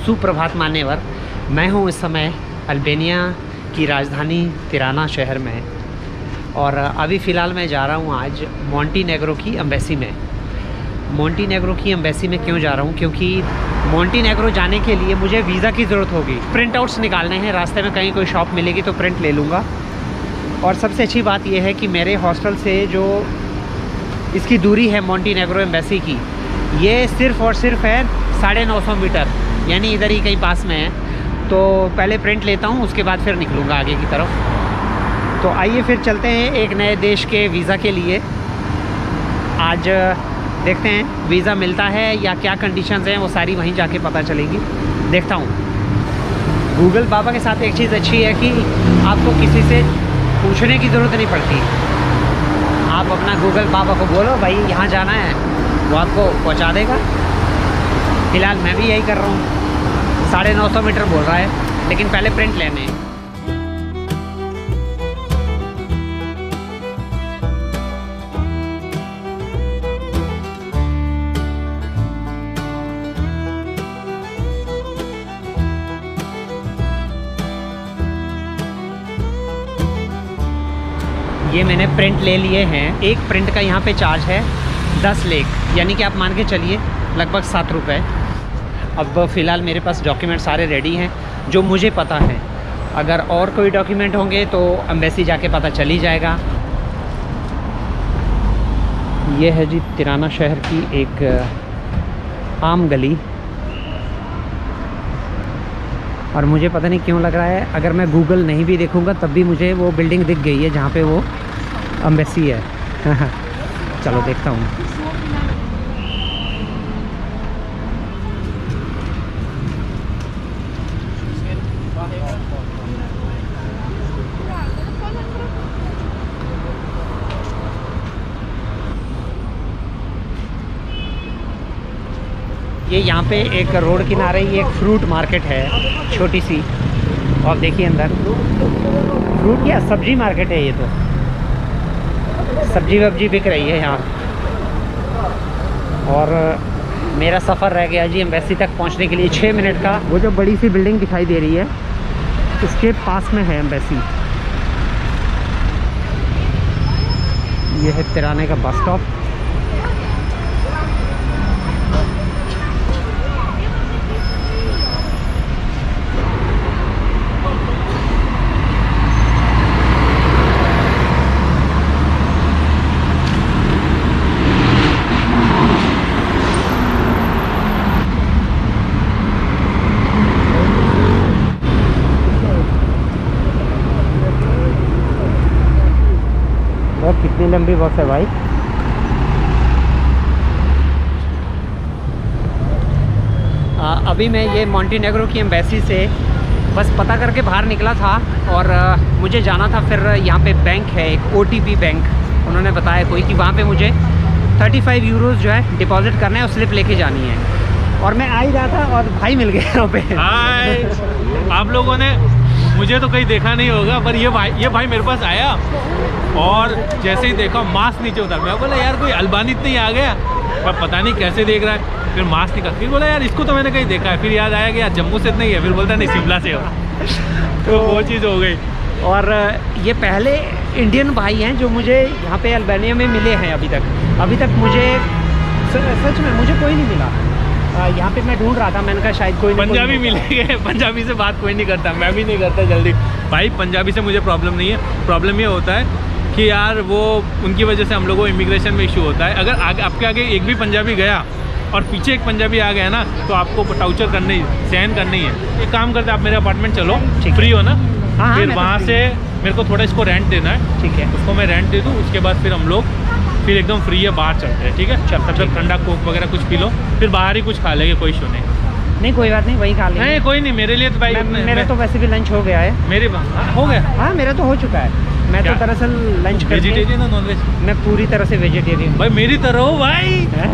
सुप्रभात मान्यवर। मैं हूँ इस समय अल्बानिया की राजधानी तिराना शहर में और अभी फ़िलहाल मैं जा रहा हूँ आज मोंटेनेग्रो की एम्बेसी में। मोंटेनेग्रो की एम्बेसी में क्यों जा रहा हूँ? क्योंकि मोंटेनेग्रो जाने के लिए मुझे वीज़ा की ज़रूरत होगी। प्रिंट आउट्स निकालने हैं, रास्ते में कहीं कोई शॉप मिलेगी तो प्रिंट ले लूँगा। और सबसे अच्छी बात यह है कि मेरे हॉस्टल से जो इसकी दूरी है मोंटेनेग्रो एम्बेसी की, ये सिर्फ़ और सिर्फ है 950 मीटर, यानी इधर ही कहीं पास में है। तो पहले प्रिंट लेता हूँ, उसके बाद फिर निकलूँगा आगे की तरफ। तो आइए फिर चलते हैं एक नए देश के वीज़ा के लिए। आज देखते हैं वीज़ा मिलता है या क्या कंडीशंस हैं, वो सारी वहीं जाके पता चलेगी। देखता हूँ। गूगल बाबा के साथ एक चीज़ अच्छी है कि आपको किसी से पूछने की ज़रूरत नहीं पड़ती। आप अपना गूगल बाबा को बोलो भाई यहाँ जाना है, वो आपको पहुँचा देगा। फ़िलहाल मैं भी यही कर रहा हूँ। 950 मीटर बोल रहा है, लेकिन पहले प्रिंट लेने हैं। ये मैंने प्रिंट ले लिए हैं। एक प्रिंट का यहाँ पे चार्ज है 10 लेख, यानी कि आप मान के चलिए लगभग 7 रुपये। अब फ़िलहाल मेरे पास डॉक्यूमेंट सारे रेडी हैं जो मुझे पता है। अगर और कोई डॉक्यूमेंट होंगे तो एम्बेसी जाके पता चल ही जाएगा। ये है जी तिराना शहर की एक आम गली, और मुझे पता नहीं क्यों लग रहा है अगर मैं गूगल नहीं भी देखूंगा तब भी मुझे वो बिल्डिंग दिख गई है जहाँ पे वो एम्बेसी है। चलो देखता हूँ। ये यहाँ पे एक रोड किनारे ये एक फ्रूट मार्केट है छोटी सी, और देखिए अंदर फ्रूट या सब्जी मार्केट है। ये तो सब्जी वब्जी बिक रही है यहाँ। और मेरा सफ़र रह गया जी एम्बेसी तक पहुँचने के लिए 6 मिनट का। वो जो बड़ी सी बिल्डिंग दिखाई दे रही है उसके पास में है एम्बेसी। ये है तिराने का बस स्टॉप। कितनी लंबी बस है भाई। अभी मैं ये मोंटेनेग्रो की एम्बेसी से बस पता करके बाहर निकला था, और मुझे जाना था फिर यहाँ पे बैंक है एक OTP बैंक। उन्होंने बताया कोई कि वहाँ पे मुझे 35 यूरोज़ जो है डिपॉजिट करना है और स्लिप लेके जानी है। और मैं आ ही रहा था और भाई मिल गए यहाँ पे। हाय, आप लोगों ने मुझे तो कहीं देखा नहीं होगा, पर ये भाई मेरे पास आया और जैसे ही देखा मास्क नीचे उतार। मैं बोला यार कोई अल्बानी तो नहीं आ गया, पर पता नहीं कैसे देख रहा है। फिर मास्क निकाल, फिर बोला यार इसको तो मैंने कहीं देखा है। फिर याद आया कि यार जम्मू से नहीं है, फिर बोलता नहीं शिमला से हो। तो वो चीज़ हो गई। और ये पहले इंडियन भाई हैं जो मुझे यहाँ पे अल्बानिया में मिले हैं। अभी तक मुझे सच में मुझे कोई नहीं मिला। यहाँ पे मैं ढूंढ रहा था, मैंने कहा शायद कोई पंजाबी मिलेंगे। पंजाबी से बात कोई नहीं करता, मैं भी नहीं करता जल्दी। भाई पंजाबी से मुझे प्रॉब्लम नहीं है। प्रॉब्लम ये होता है कि यार वो उनकी वजह से हम लोगों को इमिग्रेशन में इशू होता है। अगर आपके आगे एक भी पंजाबी गया और पीछे एक पंजाबी आ गया ना, तो आपको टाउचर करनी सहन करनी है। एक काम करते आप मेरे अपार्टमेंट चलो, फ्री हो ना? हाँ, फिर वहाँ से मेरे को थोड़ा इसको रेंट देना है। ठीक है, उसको मैं रेंट दे दूँ, उसके बाद फिर हम लोग फिर एकदम फ्री है बाहर चलते हैं। ठीक है, तब तक ठंडा कोक वगैरह कुछ पी लो, फिर बाहर ही कुछ खा लेंगे, कोई इशू नहीं। कोई बात नहीं, वही खा लेंगे। नहीं कोई नहीं, मेरे लिए तो भाई मेरा तो वैसे भी लंच हो गया है। मेरे हो गया? हाँ मेरा तो हो चुका है। मैं तो दरअसल लंच वेजिटेरियन है नॉन वेज? मैं पूरी तरह से वेजिटेरियन। भाई मेरी तरह हो भाई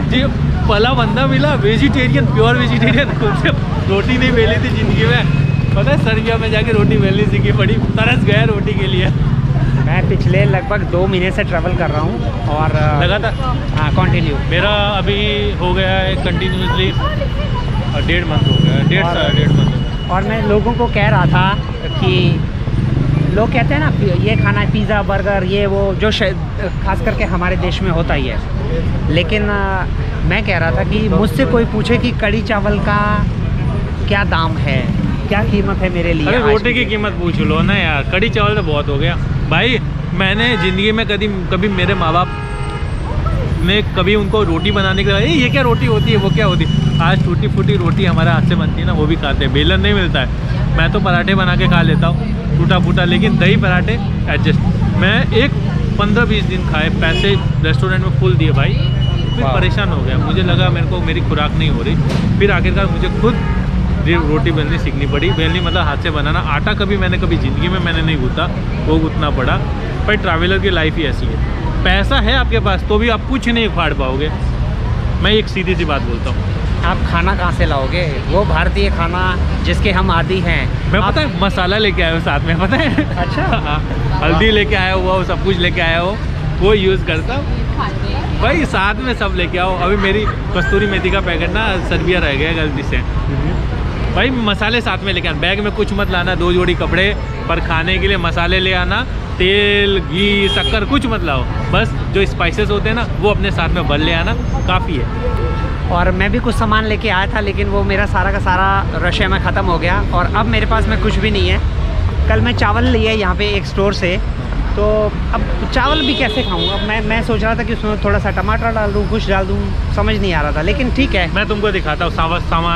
जी, पहला बंदा मिला वेजिटेरियन, प्योर वेजिटेरियन। खुद से रोटी नहीं बेली थी जिंदगी में, पता है सर्बिया में जाके रोटी बेलनी सीखी, बड़ी तरस गया रोटी के लिए। मैं पिछले लगभग 2 महीने से ट्रैवल कर रहा हूँ और लगातार। हाँ कंटिन्यू। मेरा अभी हो गया है कंटिन्यूसली 1.5 मंथ हो गया है 1.5 मंथ। और मैं लोगों को कह रहा था कि लोग कहते हैं ना ये खाना है पिज़्ज़ा बर्गर ये वो जो खास करके हमारे देश में होता ही है, लेकिन मैं कह रहा था कि मुझसे कोई पूछे कि कड़ी चावल का क्या दाम है, क्या कीमत है मेरे लिए। अरे रोटी की कीमत पूछ लो ना यार, कड़ी चावल तो बहुत हो गया भाई। मैंने ज़िंदगी में कभी मेरे माँ बाप ने कभी उनको रोटी बनाने के लिए ये क्या रोटी होती है वो क्या होती है, आज टूटी फूटी रोटी हमारे हाथ से बनती है ना, वो भी खाते हैं। बेलन नहीं मिलता है, मैं तो पराठे बना के खा लेता हूँ टूटा फूटा, लेकिन दही पराठे एडजस्ट। मैं एक 15-20 दिन खाए, पैसे रेस्टोरेंट में फुल दिए भाई, फिर परेशान हो गया। मुझे लगा मेरी खुराक नहीं हो रही, फिर आखिरकार मुझे खुद रोटी बेलनी सीखनी पड़ी। बेलनी मतलब हाथ से बनाना। आटा कभी ज़िंदगी में मैंने नहीं गूंथा, वो गूंथना पड़ा। पर ट्रैवलर की लाइफ ही ऐसी है, पैसा है आपके पास तो भी आप कुछ नहीं उखाड़ पाओगे। मैं एक सीधी सी बात बोलता हूँ, आप खाना कहाँ से लाओगे, वो भारतीय खाना जिसके हम आदी हैं। मैं पता है मसाला लेके आया हूँ साथ में, पता है। अच्छा हाँ, हल्दी लेके आया हुआ वो, सब कुछ लेके आया हो, वो यूज़ करता हूँ भाई। साथ में सब लेके आओ। अभी मेरी कस्तूरी मेथी का पैकेट ना सर्बिया रह गया गलती से भाई। मसाले साथ में लेके आना, बैग में कुछ मत लाना, 2 जोड़ी कपड़े, पर खाने के लिए मसाले ले आना, तेल घी शक्कर कुछ मत लाओ, बस जो स्पाइसेस होते हैं ना वो अपने साथ में भर ले आना, काफ़ी है। और मैं भी कुछ सामान लेके आया था, लेकिन वो मेरा सारा का सारा रशिया में ख़त्म हो गया और अब मेरे पास में कुछ भी नहीं है। कल मैं चावल लिया यहाँ पे एक स्टोर से, तो अब चावल भी कैसे खाऊँ। अब मैं सोच रहा था कि उसमें थोड़ा सा टमाटर डाल दूँ, कुछ डाल दूँ, समझ नहीं आ रहा था, लेकिन ठीक है। मैं तुमको दिखाता हूँ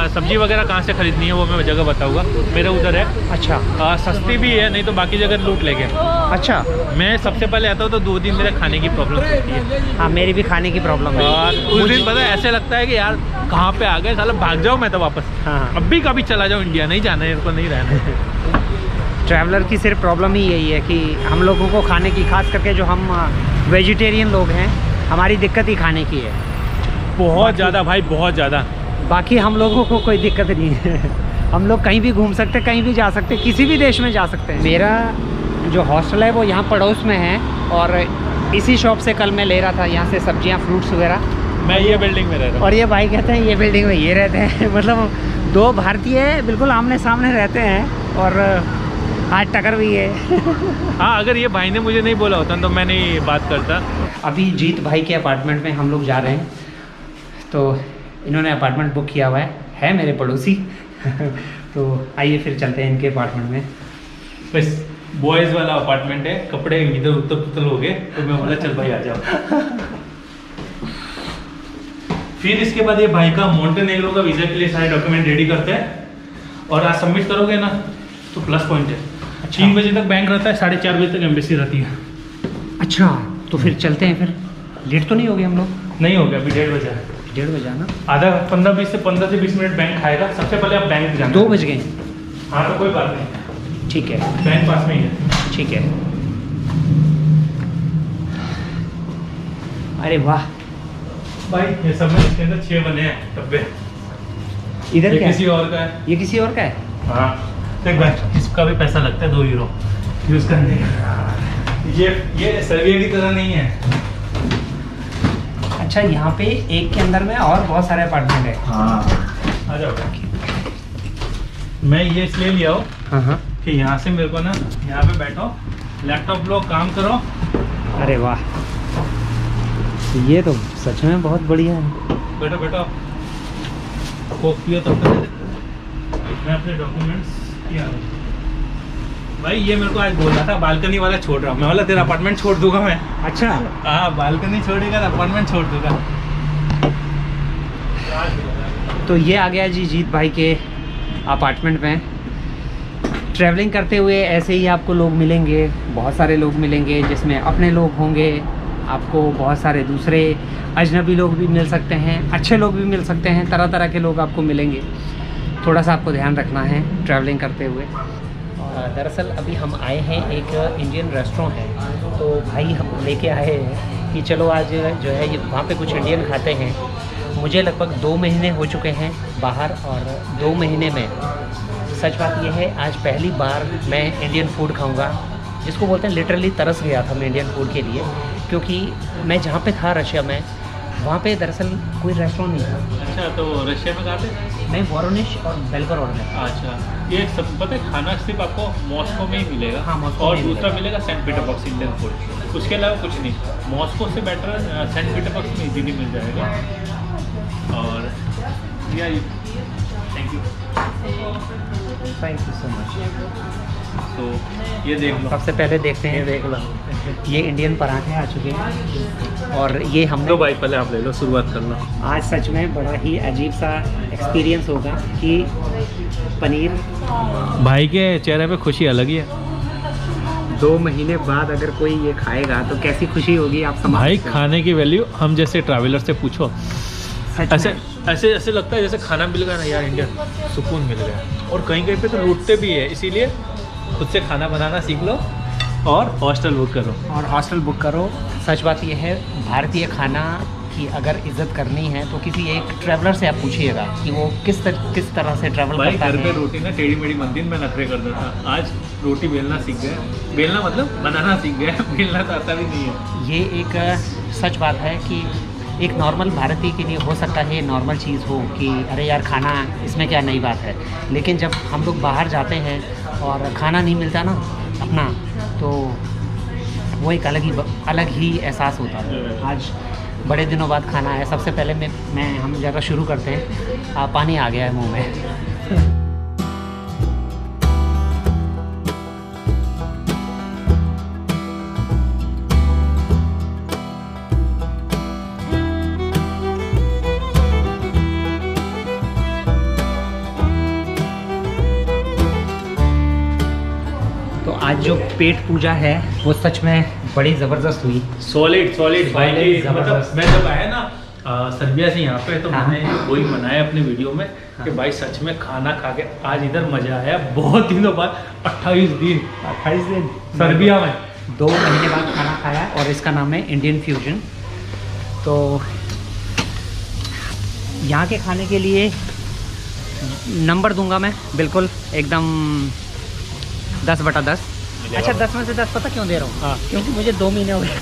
सब्जी वगैरह कहाँ से खरीदनी है, वो मैं जगह बताऊँगा। मेरे उधर है। अच्छा। सस्ती भी है, नहीं तो बाकी जगह लूट लेंगे। अच्छा। मैं सबसे पहले आता हूँ तो 2 दिन मेरे खाने की प्रॉब्लम होती है। हाँ, मेरी भी खाने की प्रॉब्लम है। और उस दिन पता है ऐसे लगता है कि यार कहाँ पे आ गए, साला भाग जाओ मैं तो वापस। हाँ। अब भी कभी चला जाओ इंडिया, नहीं जाना है इनको, नहीं रहना है। ट्रैवलर की सिर्फ प्रॉब्लम ही यही है कि हम लोगों को खाने की, खास करके जो हम वेजिटेरियन लोग हैं, हमारी दिक्कत ही खाने की है बहुत ज़्यादा भाई, बहुत ज़्यादा। बाकी हम लोगों को कोई दिक्कत नहीं है। हम लोग कहीं भी घूम सकते, कहीं भी जा सकते, किसी भी देश में जा सकते हैं। मेरा जो हॉस्टल है वो यहाँ पड़ोस में है और इसी शॉप से कल मैं ले रहा था यहाँ से सब्जियाँ फ्रूट्स वगैरह। मैं ये बिल्डिंग में रहता हूँ और ये भाई कहते हैं ये बिल्डिंग में ये रहते हैं। मतलब 2 भारतीय बिल्कुल आमने सामने रहते हैं और आज टक्कर भी है। हाँ, अगर ये भाई ने मुझे नहीं बोला होता तो मैं नहीं बात करता। अभी जीत भाई के अपार्टमेंट में हम लोग जा रहे हैं, तो इन्होंने अपार्टमेंट बुक किया हुआ है मेरे पड़ोसी। तो आइए फिर चलते हैं इनके अपार्टमेंट में। बस बॉयज़ वाला अपार्टमेंट है, कपड़े इधर उतर पुतल हो गए तो मैं बोला चल भाई आ जाओ। फिर इसके बाद ये भाई का मोंटेनेग्रो का वीज़ा के लिए सारे डॉक्यूमेंट रेडी करते हैं और आज सबमिट करोगे ना तो प्लस पॉइंट है। 3 बजे तक बैंक रहता है, 4:30 बजे तक एम्बेसी रहती है। अच्छा, तो फिर चलते हैं। फिर लेट तो नहीं हो गए हम लोग? नहीं हो गया, अभी 1:30 बजे है। 1:30 बजे आना, आधा 15 से 20 मिनट बैंक खाएगा। सबसे पहले आप बैंक जाना। 2 बज गए। हाँ तो कोई बात नहीं, ठीक है, बैंक पास में ही है। ठीक है। अरे वाह भाई ये सब में इसके अंदर 6 बने हैं डब्बे। इधर ये क्या किसी है? और का है। ये किसी और का है? हाँ देख भाई, इसका भी पैसा लगता है 2 यूरो यूज़ करने का। ये सर्बिया की तरह नहीं है। अच्छा, यहाँ पे एक के अंदर में और बहुत सारे अपार्टमेंट है। हाँ आ जाओ। मैं ये इसलिए लिया हूँ हाँ हाँ। कि यहाँ से मेरे को ना यहाँ पे बैठो, लैपटॉप लो, काम करो। अरे वाह, ये तो सच में बहुत बढ़िया है। बैठो बैठो, कोक पियो तब तक मैं अपने डॉक्यूमेंट्स किया। भाई ये मेरे को आज बोल रहा था बालकनी वाला छोड़ रहा हूँ, मैं बोला तेरा अपार्टमेंट छोड़ दूंगा मैं। अच्छा। हाँ, बालकनी छोड़ेगा तो अपार्टमेंट छोड़ दूंगा। तो ये आ गया जी जीत भाई के अपार्टमेंट में। ट्रैवलिंग करते हुए ऐसे ही आपको लोग मिलेंगे, बहुत सारे लोग मिलेंगे, जिसमें अपने लोग होंगे, आपको बहुत सारे दूसरे अजनबी लोग भी मिल सकते हैं, अच्छे लोग भी मिल सकते हैं, तरह तरह के लोग आपको मिलेंगे। थोड़ा सा आपको ध्यान रखना है ट्रैवलिंग करते हुए। दरअसल अभी हम आए हैं, एक इंडियन रेस्टोरेंट है, तो भाई हम लेके आए हैं कि चलो आज जो है ये वहाँ पे कुछ इंडियन खाते हैं। मुझे लगभग 2 महीने हो चुके हैं बाहर, और 2 महीने में सच बात यह है आज पहली बार मैं इंडियन फूड खाऊंगा, जिसको बोलते हैं लिटरली तरस गया था मैं इंडियन फूड के लिए। क्योंकि मैं जहाँ पे था रशिया में, वहाँ पे दरअसल कोई रेस्टोरेंट नहीं था। अच्छा, तो रशिया में कहाँ थे? मैं वोरोनिश और बेलगोरोड में। अच्छा, ये सब पता है, खाना सिर्फ आपको मॉस्को में ही मिलेगा। हाँ, मॉस्को और में दूसरा मिलेगा सेंट पीटरबर्ग इंडियन फूड, उसके अलावा कुछ नहीं। मॉस्को से बेटर सेंट पीटरबर्ग में इजीली मिल जाएगा। और थैंक यू सो मच। तो ये देख लो, सबसे पहले देखते हैं, देख लो, ये इंडियन पराठे आ चुके हैं और ये हम लो भाई, पहले आप ले लो, शुरुआत कर लो। आज सच में बड़ा ही अजीब सा एक्सपीरियंस होगा कि पनीर, भाई के चेहरे पे खुशी अलग ही है। 2 महीने बाद अगर कोई ये खाएगा तो कैसी खुशी होगी आप समझ भाई सकते हैं। खाने की वैल्यू हम जैसे ट्रैवलर से पूछो, सच ऐसे में। ऐसे ऐसे लगता है जैसे खाना मिल गया ना यार, इंडियन सुकून मिल गया। और कहीं कहीं पे तो लूटते भी है, इसीलिए खुद से खाना बनाना सीख लो और हॉस्टल बुक करो। और हॉस्टल बुक करो। सच बात यह है, भारतीय खाना की अगर इज्जत करनी है तो किसी एक ट्रैवलर से आप पूछिएगा कि वो किस तरह से ट्रैवल भाई करता घर पे है। रोटी ना टेढ़ी मेढ़ी बनती, मैं नखरे करता था। आज रोटी बेलना सीख गया, बेलना मतलब बनाना सीख गया, बेलना तो आता भी नहीं है। ये एक सच बात है कि एक नॉर्मल भारतीय के लिए हो सकता है नॉर्मल चीज़ हो कि अरे यार खाना, इसमें क्या नई बात है। लेकिन जब हम लोग बाहर जाते हैं और खाना नहीं मिलता ना अपना, तो वो एक अलग ही एहसास होता है। आज बड़े दिनों बाद खाना है। सबसे पहले हम ज़्यादा शुरू करते हैं। पानी आ गया है मुंह में। आज जो पेट पूजा है वो सच में बड़ी ज़बरदस्त हुई। सॉलिड भाई की, मतलब मैं जब आया ना सर्बिया से यहाँ पे, तो हाँ। मैंने वही बनाया अपने वीडियो में कि भाई सच में खाना खा के आज इधर मजा आया बहुत दिनों बाद। 28 दिन सर्बिया में 2 महीने बाद खाना खाया और इसका नाम है इंडियन फ्यूजन। तो यहाँ के खाने के लिए नंबर दूंगा मैं, बिल्कुल एकदम 10/10। अच्छा, 10 में से 10 पता क्यों दे रहा हूँ? हाँ। क्योंकि मुझे 2 महीने हो गए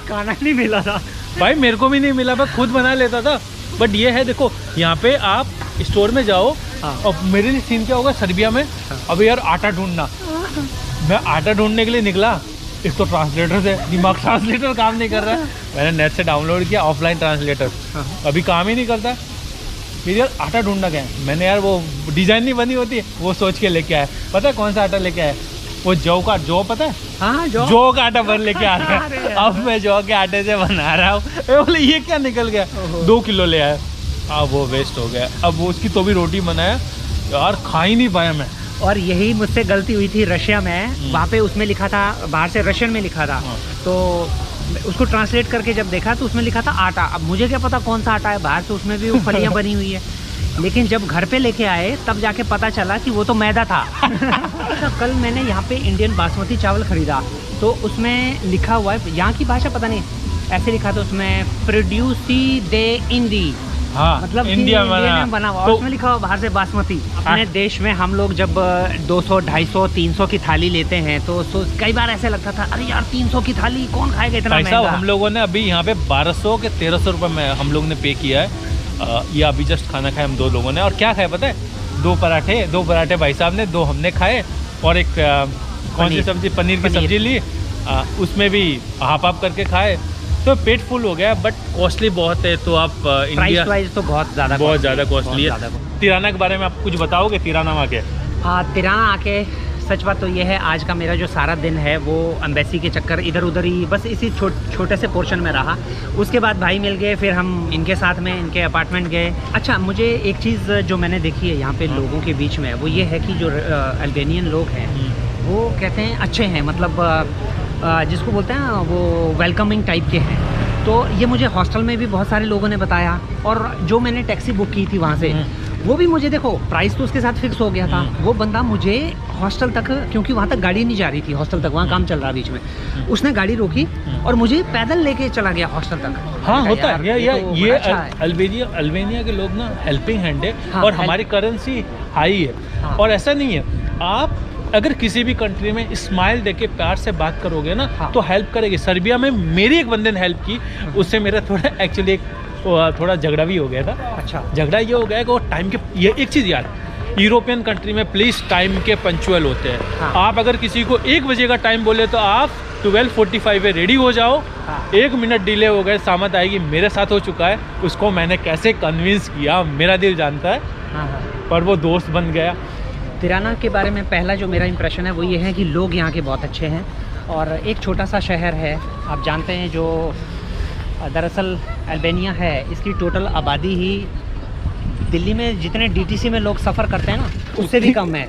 खाना नहीं मिला था। भाई मेरे को भी नहीं मिला, मैं खुद बना लेता था। बट ये है, देखो यहाँ पे आप स्टोर में जाओ। हाँ। और मेरे लिए सीन क्या होगा सर्बिया में, अब यार आटा ढूंढना। मैं आटा ढूंढने के लिए निकला, एक तो ट्रांसलेटर से दिमाग, ट्रांसलेटर काम नहीं कर रहा है। मैंने नेट से डाउनलोड किया ऑफलाइन ट्रांसलेटर, अभी काम ही नहीं करता। फिर यार आटा ढूंढना क्या है, मैंने यार वो डिजाइन नहीं बनी होती है, वो सोच के लेके आया। पता है कौन सा आटा लेके आया? वो जौ पता है? हाँ, जौ का आटा भर लेके आ रहा। अब मैं जौ के आटे से बना रहा हूँ। बोले ये क्या निकल गया, 2 किलो ले आया। अब वो वेस्ट हो गया। अब वो उसकी तो भी रोटी बनाया यार, खा ही नहीं पाया मैं। और यही मुझसे गलती हुई थी रशिया में। वहाँ पे उसमें लिखा था, बाहर से रशियन में लिखा था, तो उसको ट्रांसलेट करके जब देखा तो उसमें लिखा था आटा। अब मुझे क्या पता कौन सा आटा है, बाहर से उसमें भी वो फलियाँ बनी हुई है। लेकिन जब घर पे लेके आए तब जाके पता चला कि वो तो मैदा था। कल मैंने यहाँ पे इंडियन बासमती चावल ख़रीदा, तो उसमें लिखा हुआ है, यहाँ की भाषा पता नहीं, ऐसे लिखा था उसमें प्रोड्यूसी दे इंडी। हाँ, मतलब इंडिया में बना हुआ। तो उसमें लिखा हुआ बाहर से बासमती। अपने देश में हम लोग जब 200, 250, 300 की थाली लेते हैं तो कई बार ऐसे लगता था अरे यार 300 की थाली कौन खाएगा इतना भाई साहब, महंगा। हम लोगों ने अभी यहाँ पे 1200 के 1300 रुपये में हम लोग ने पे किया है। ये अभी जस्ट खाना खाया हम 2 लोगों ने। और क्या खाया पता है? 2 पराठे भाई साहब ने, 2 हमने खाए। और एक कौन सी सब्जी, पनीर की सब्जी ली, उसमें भी हाफ करके खाए। तो पेट फुल हो गया। बट कॉस्टली बहुत है, तो आप इंडिया प्राइस तो बहुत ज़्यादा कॉस्टली है। तिराना के बारे में आप कुछ बताओगे? तिराना में आके तिराना आके सच बात तो ये है, आज का मेरा जो सारा दिन है वो एम्बेसी के चक्कर इधर उधर ही, बस इसी छोटे से पोर्शन में रहा। उसके बाद भाई मिल गए, फिर हम इनके साथ में इनके अपार्टमेंट गए। अच्छा, मुझे एक चीज़ जो मैंने देखी है यहाँ पे लोगों के बीच में, वो ये है कि जो अल्बेनियन लोग हैं वो कहते हैं अच्छे हैं, मतलब जिसको बोलते हैं वो वेलकमिंग टाइप के हैं। तो ये मुझे हॉस्टल में भी बहुत सारे लोगों ने बताया, और जो मैंने टैक्सी बुक की थी वहाँ से, वो भी मुझे, देखो प्राइस तो उसके साथ फिक्स हो गया था। वो बंदा मुझे हॉस्टल तक, क्योंकि वहाँ तक गाड़ी नहीं जा रही थी हॉस्टल तक, वहाँ काम चल रहा बीच में, उसने गाड़ी रोकी और मुझे पैदल लेके चला गया हॉस्टल तक। हाँ, होता है ये अच्छा अल्बेनिया के लोग ना हेल्पिंग हैंड है। हाँ, और हमारी करेंसी हाई है। हाँ। और ऐसा नहीं है, आप अगर किसी भी कंट्री में स्माइल देके प्यार से बात करोगे ना, हाँ। तो हेल्प करेगी। सर्बिया में मेरी एक बंदे ने हेल्प की, उससे मेरा थोड़ा एक्चुअली एक थोड़ा झगड़ा भी हो गया था। अच्छा। झगड़ा ये हो गया कि वो टाइम के, ये एक चीज़ यार, यूरोपियन कंट्री में प्लीज़ टाइम के पंक्चुअल होते हैं। हाँ। आप अगर किसी को 1 बजे का टाइम बोले तो आप 12:45 पे रेडी हो जाओ। हाँ। 1 मिनट डिले हो गए सामत आएगी। मेरे साथ हो चुका है, उसको मैंने कैसे कन्विंस किया मेरा दिल जानता है। हाँ हाँ। पर वो दोस्त बन गया। तिराना के बारे में पहला जो मेरा इंप्रेशन है वो ये है कि लोग यहाँ के बहुत अच्छे हैं, और एक छोटा सा शहर है, आप जानते हैं, जो दरअसल अल्बानिया है, इसकी टोटल आबादी ही दिल्ली में जितने डीटीसी में लोग सफ़र करते हैं ना, उससे भी कम है।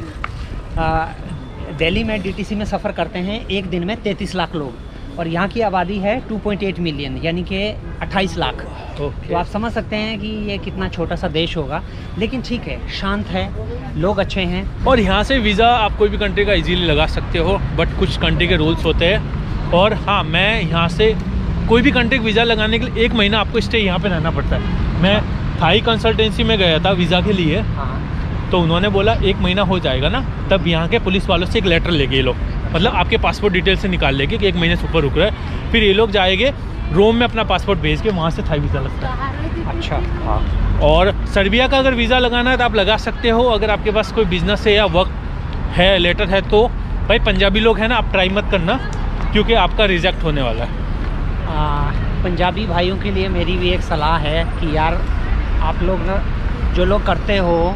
दिल्ली में डीटीसी में सफ़र करते हैं एक दिन में 33 लाख लोग, और यहाँ की आबादी है 2.8 मिलियन, यानी कि 28 लाख। तो आप समझ सकते हैं कि ये कितना छोटा सा देश होगा, लेकिन ठीक है, शांत है, लोग अच्छे हैं। और यहाँ से वीज़ा आप कोई भी कंट्री का इजीली लगा सकते हो, बट कुछ कंट्री के रूल्स होते हैं। और हाँ, मैं यहाँ से कोई भी कंट्री का वीज़ा लगाने के लिए 1 महीना आपको स्टे यहाँ पे रहना पड़ता है। मैं थाई कंसल्टेंसी में गया था वीज़ा के लिए। हाँ। तो उन्होंने बोला 1 महीना हो जाएगा ना, तब यहाँ के पुलिस वालों से एक लेटर लेके ये लोग, मतलब आपके पासपोर्ट डिटेल से निकाल लेके कि 1 महीने से ऊपर रुक रहा है, फिर ये लोग जाएंगे रोम में अपना पासपोर्ट भेज के वहाँ से थाई वीज़ा लगता है। अच्छा। हाँ। और सर्बिया का अगर वीज़ा लगाना है तो आप लगा सकते हो, अगर आपके पास कोई बिजनेस है या वर्क है, लेटर है। तो भाई पंजाबी लोग हैं ना, आप ट्राई मत करना, क्योंकि आपका रिजेक्ट होने वाला है। पंजाबी भाइयों के लिए मेरी भी एक सलाह है कि यार, आप लोग ना, जो लोग करते हो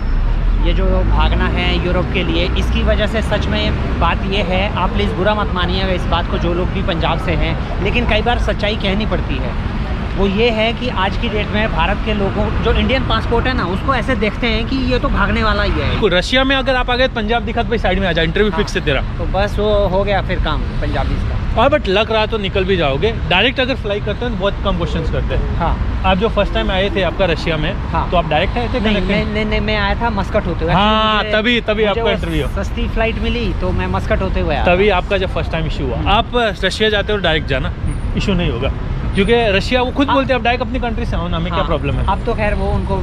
ये जो भागना है यूरोप के लिए, इसकी वजह से सच में बात ये है, आप प्लीज़ बुरा मत मानिएगा इस बात को, जो लोग भी पंजाब से हैं, लेकिन कई बार सच्चाई कहनी पड़ती है। वो ये है कि आज की डेट में भारत के लोगों, जो इंडियन पासपोर्ट है ना, उसको ऐसे देखते हैं कि ये तो भागने वाला ही है। रशिया में अगर आप आ गए, पंजाब दिखा तो भाई साइड में आ जाए, इंटरव्यू फिक्स है तेरा, तो बस वो हो गया फिर काम पंजाबी का। और बट लग रहा तो निकल भी जाओगे। डायरेक्ट अगर फ्लाई करते हैं तो बहुत कम क्वेश्चंस करते हैं। हाँ। आप जो फर्स्ट टाइम आए थे आपका रशिया में, हाँ। तो आप डायरेक्ट आए थे? नहीं, मैं आया था मस्कट होते हुए। हाँ, तभी आपका इंटरव्यू, सस्ती फ्लाइट मिली तो मैं मस्कट होते हुए आया। तभी आपका जब फर्स्ट टाइम इशू हुआ। आप रशिया जाते हो डायरेक्ट जाना, इशू नहीं होगा, क्योंकि रशिया वो खुद बोलते हैं आप डायरेक्ट अपनी कंट्री से आओ ना, हमें क्या प्रॉब्लम है। अब तो खैर वो उनको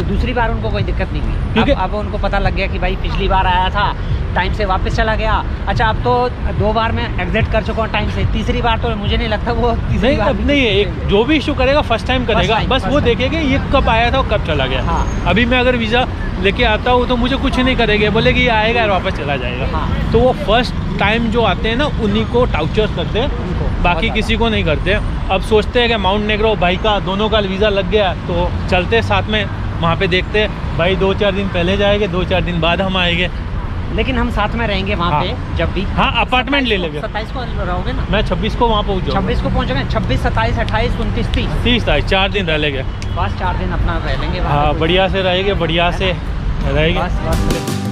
दूसरी बार उनको कोई दिक्कत नहीं हुई, क्योंकि अब उनको पता लग गया कि भाई पिछली बार आया था, टाइम से वापस चला गया। अच्छा, अब तो 2 बार मैं एग्जिट कर चुका हूँ टाइम से, तीसरी बार तो मुझे नहीं लगता वो तीसरी बार अब नहीं है। एक जो भी इशू करेगा फर्स्ट टाइम करेगा, बस वो देखेगा ये कब आया था और कब चला गया। हाँ। अभी मैं अगर वीज़ा लेके आता हूँ तो मुझे कुछ नहीं करेंगे, बोले कि ये आएगा और वापस चला जाएगा। हाँ। तो वो फर्स्ट टाइम जो आते हैं ना, उन्हीं को टाउचर्स करते हैं, बाकी किसी को नहीं करते। अब सोचते हैं कि माउंट नेग्रो भाई का दोनों का वीज़ा लग गया तो चलते साथ में वहाँ पे देखते हैं। भाई 2-4 दिन पहले जाएंगे, 2-4 दिन बाद हम आएंगे, लेकिन हम साथ में रहेंगे वहाँ हाँ। पे जब भी। हाँ, अपार्टमेंट ले लेंगे। 27 को रहोगे ना? मैं 26 को वहाँ पहुँच जाऊँगा। 26 को पहुँचोगे? 26, 27, 28, 29, 30। 30 तारीख 4 दिन रह लेंगे। बस 4 दिन अपना रह लेंगे। हाँ, बढ़िया से रहेंगे, बढ़िया से रहेंगे। बस।